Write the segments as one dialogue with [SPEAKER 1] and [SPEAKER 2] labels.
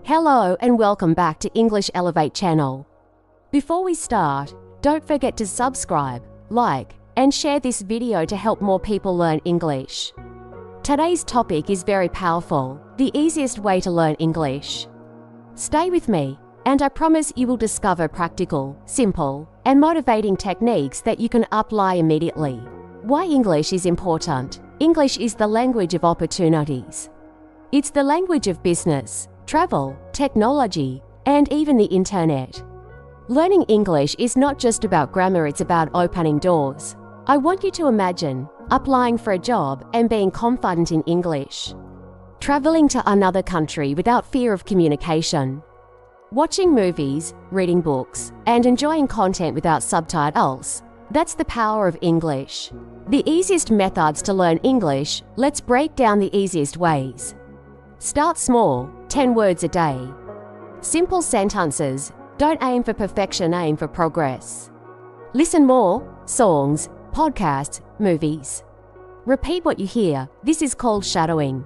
[SPEAKER 1] Hello and welcome back to English Elevate channel. Before we start, don't forget to subscribe, like, and share this video to help more people learn English. Today's topic is very powerful, the easiest way to learn English. Stay with me, and I promise you will discover practical, simple, and motivating techniques that you can apply immediately. Why English is important? English is the language of opportunities. It's the language of business, travel, technology, and even the internet. Learning English is not just about grammar, it's about opening doors. I want you to imagine applying for a job and being confident in English. Traveling to another country without fear of communication. Watching movies, reading books, and enjoying content without subtitles. That's the power of English. The easiest methods to learn English, let's break down the easiest ways. Start small, 10 words a day. Simple sentences, don't aim for perfection, aim for progress. Listen more, songs, podcasts, movies. Repeat what you hear, this is called shadowing.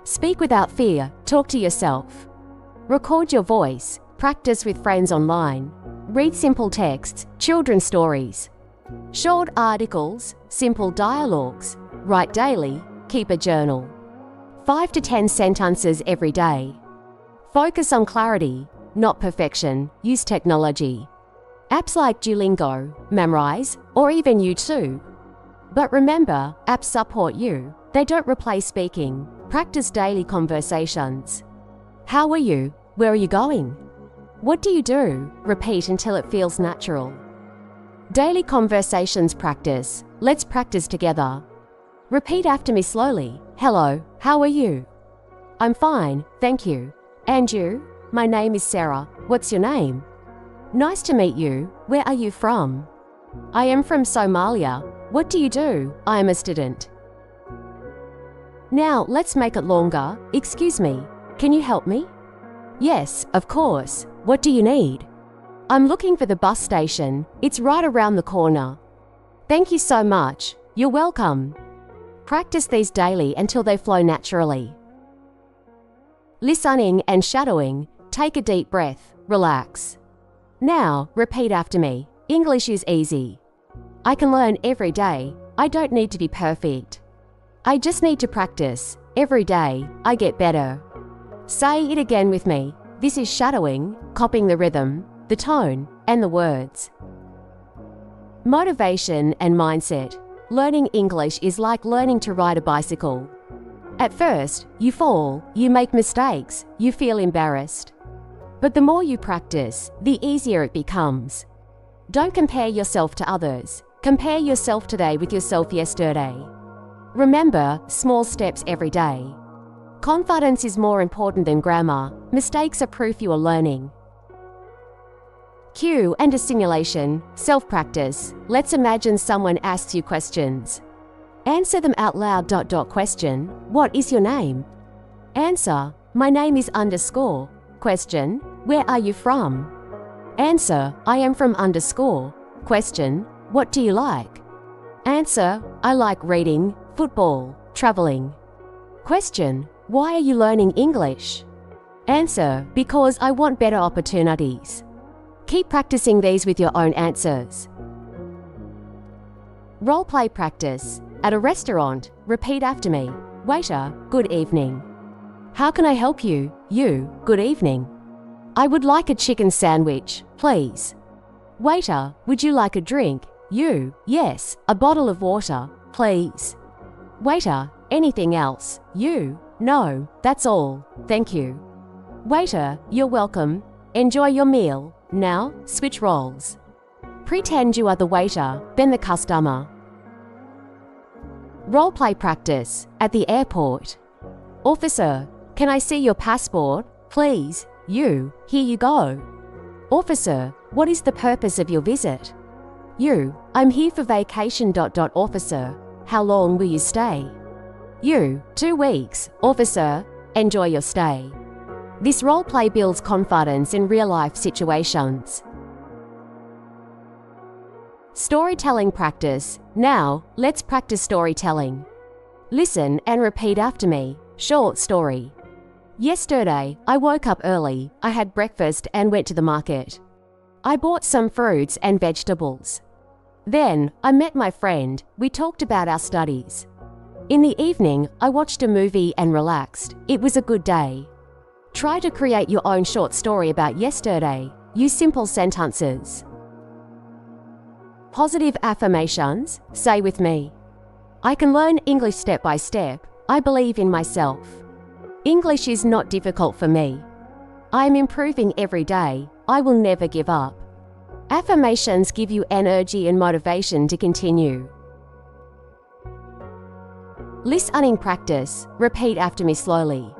[SPEAKER 1] Speak without fear, talk to yourself. Record your voice, practice with friends online. Read simple texts, children's stories. Short articles, simple dialogues. Write daily, keep a journal. 5 to 10 sentences every day. Focus on clarity, not perfection. Use technology. Apps like Duolingo, Memrise, or even YouTube. But remember, apps support you. They don't replace speaking. Practice daily conversations. How are you? Where are you going? What do you do? Repeat until it feels natural. Daily conversations practice. Let's practice together. Repeat after me slowly. Hello, how are you? I'm fine, thank you. And you? My name is Sarah. What's your name? Nice to meet you. Where are you from? I am from Somalia. What do you do? I am a student. Now let's make it longer. Excuse me, can you help me? Yes, of course. What do you need? I'm looking for the bus station. It's right around the corner. Thank you so much. You're welcome. Practice these daily until they flow naturally. Listening and shadowing. Take a deep breath. Relax. Now, repeat after me. English is easy. I can learn every day. I don't need to be perfect. I just need to practice. Every day, I get better. Say it again with me. This is shadowing, copying the rhythm, the tone, and the words. Motivation and mindset. Learning English is like learning to ride a bicycle. At first, you fall, you make mistakes, you feel embarrassed. But the more you practice, the easier it becomes. Don't compare yourself to others. Compare yourself today with yourself yesterday. Remember, small steps every day. Confidence is more important than grammar. Mistakes are proof you are learning. Cue and a simulation, self-practice. Let's imagine someone asks you questions. Answer them out loud. Question, what is your name? Answer, my name is _ Question, where are you from? Answer, I am from _ Question, what do you like? Answer, I like reading, football, traveling. Question, why are you learning English? Answer, because I want better opportunities. Keep practicing these with your own answers. Role-play practice. At a restaurant, repeat after me. Waiter, good evening. How can I help you? You, good evening. I would like a chicken sandwich, please. Waiter, would you like a drink? You, yes, a bottle of water, please. Waiter, anything else? You, no, that's all, thank you. Waiter, you're welcome. Enjoy your meal. Now, switch roles. Pretend you are the waiter, then the customer. Role-play practice. At the airport. Officer, can I see your passport, please? You, here you go. Officer, what is the purpose of your visit? You, I'm here for vacation. Officer, how long will you stay? You, 2 weeks. Officer, enjoy your stay. This role-play builds confidence in real-life situations. Storytelling practice. Now, let's practice storytelling. Listen and repeat after me. Short story. Yesterday, I woke up early, I had breakfast and went to the market. I bought some fruits and vegetables. Then, I met my friend, we talked about our studies. In the evening, I watched a movie and relaxed. It was a good day. Try to create your own short story about yesterday. Use simple sentences. Positive affirmations. Say with me. I can learn English step by step. I believe in myself. English is not difficult for me. I am improving every day. I will never give up. Affirmations give you energy and motivation to continue. Listening practice. Repeat after me slowly.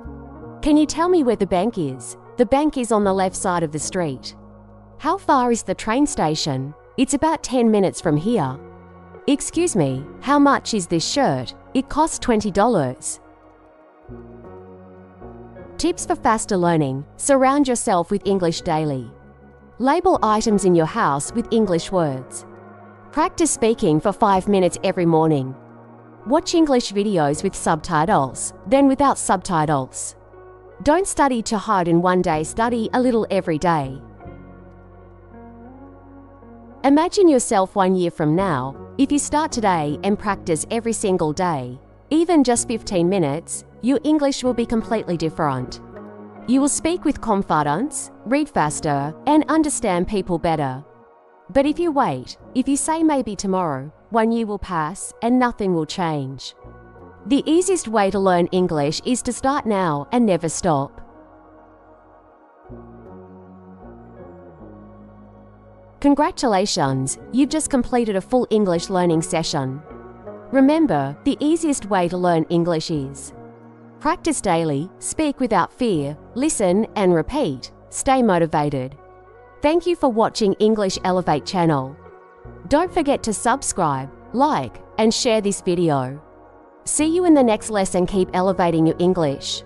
[SPEAKER 1] Can you tell me where the bank is? The bank is on the left side of the street. How far is the train station? It's about 10 minutes from here. Excuse me, how much is this shirt? It costs $20. Tips for faster learning. Surround yourself with English daily. Label items in your house with English words. Practice speaking for 5 minutes every morning. Watch English videos with subtitles, then without subtitles. Don't study too hard in one day, study a little every day. Imagine yourself 1 year from now. If you start today and practice every single day, even just 15 minutes, your English will be completely different. You will speak with confidence, read faster, and understand people better. But if you wait, if you say maybe tomorrow, 1 year will pass and nothing will change. The easiest way to learn English is to start now and never stop. Congratulations, you've just completed a full English learning session. Remember, the easiest way to learn English is practice daily, speak without fear, listen and repeat, stay motivated. Thank you for watching English Elevate channel. Don't forget to subscribe, like, and share this video. See you in the next lesson. Keep elevating your English.